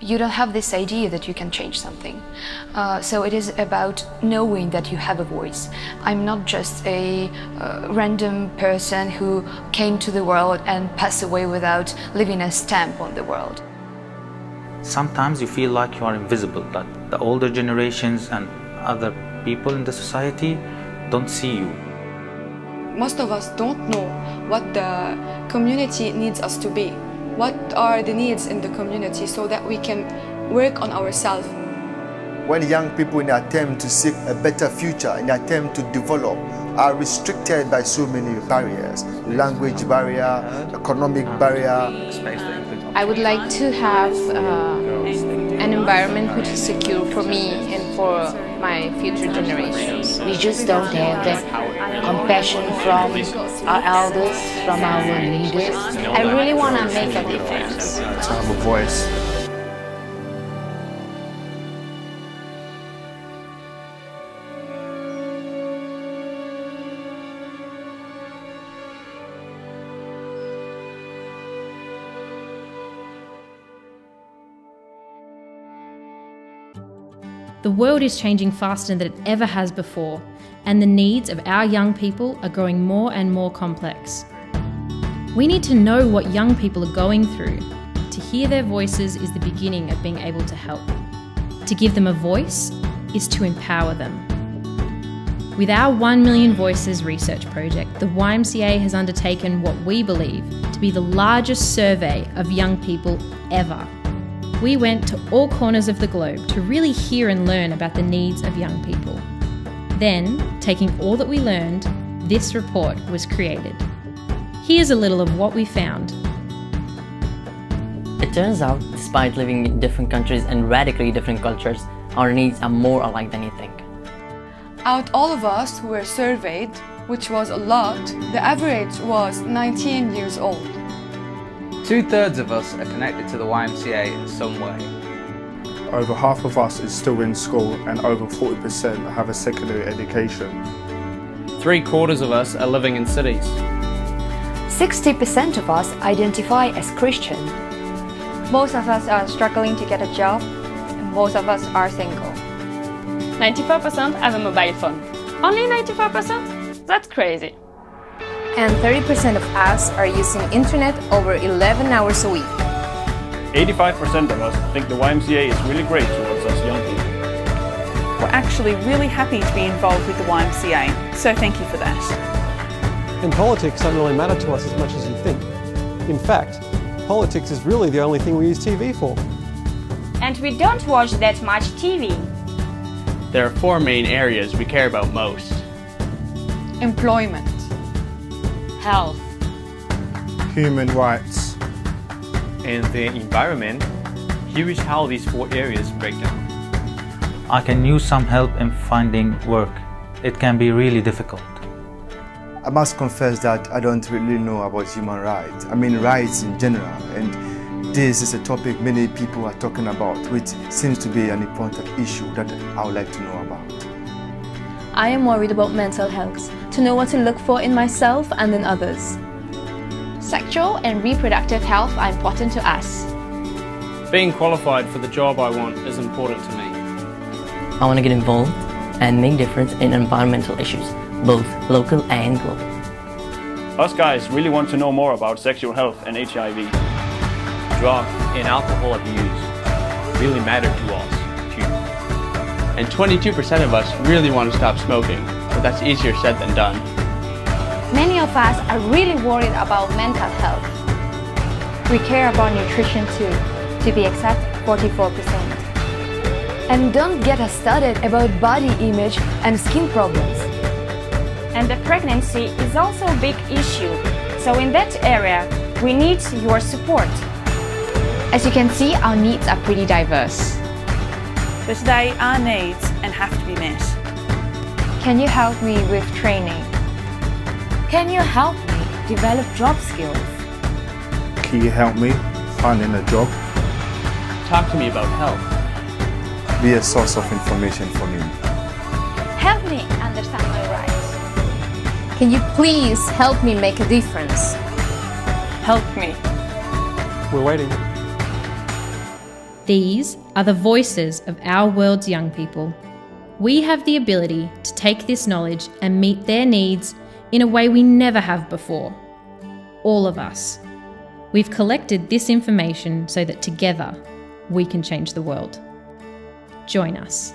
You don't have this idea that you can change something. So it is about knowing that you have a voice. I'm not just a random person who came to the world and passed away without leaving a stamp on the world. Sometimes you feel like you are invisible, that the older generations and other people in the society don't see you. Most of us don't know what the community needs us to be. What are the needs in the community so that we can work on ourselves. When young people in their attempt to seek a better future, in their attempt to develop, are restricted by so many barriers, language barrier, economic barrier. I would like to have an environment which is secure for me and for my future generations. We just don't have that compassion from our elders, from our leaders. I really want to make a difference. To have a voice. The world is changing faster than it ever has before, and the needs of our young people are growing more and more complex. We need to know what young people are going through. To hear their voices is the beginning of being able to help. To give them a voice is to empower them. With our 1 Million Voices research project, the YMCA has undertaken what we believe to be the largest survey of young people ever. We went to all corners of the globe to really hear and learn about the needs of young people. Then, taking all that we learned, this report was created. Here's a little of what we found. It turns out, despite living in different countries and radically different cultures, our needs are more alike than you think. Out all of us who were surveyed, which was a lot, the average was 19 years old. 2/3 of us are connected to the YMCA in some way. Over half of us is still in school and over 40% have a secondary education. 3/4 of us are living in cities. 60% of us identify as Christian. Most of us are struggling to get a job, and most of us are single. 94% have a mobile phone. Only 94%? That's crazy. And 30% of us are using internet over 11 hours a week. 85% of us think the YMCA is really great towards us young people. We're actually really happy to be involved with the YMCA, so thank you for that. And politics don't really matter to us as much as you think. In fact, politics is really the only thing we use TV for. And we don't watch that much TV. There are 4 main areas we care about most. Employment. Health. Human rights. And the environment. Here is how these 4 areas break down. I can use some help in finding work. It can be really difficult. I must confess that I don't really know about human rights. I mean rights in general, and this is a topic many people are talking about, which seems to be an important issue that I would like to know about. I am worried about mental health, to know what to look for in myself and in others. Sexual and reproductive health are important to us. Being qualified for the job I want is important to me. I want to get involved and make a difference in environmental issues, both local and global. Us guys really want to know more about sexual health and HIV. Drug and alcohol abuse really matter to us, too. And 22% of us really want to stop smoking, but that's easier said than done. Many of us are really worried about mental health. We care about nutrition too, to be exact, 44%. And don't get us started about body image and skin problems. And the pregnancy is also a big issue, so in that area, we need your support. As you can see, our needs are pretty diverse. But today, our needs and have to be met. Can you help me with training? Can you help me develop job skills? Can you help me finding a job? Talk to me about health. Be a source of information for me. Help me understand my rights. Can you please help me make a difference? Help me. We're waiting. These are the voices of our world's young people. We have the ability to take this knowledge and meet their needs in a way we never have before. All of us. We've collected this information so that together we can change the world. Join us.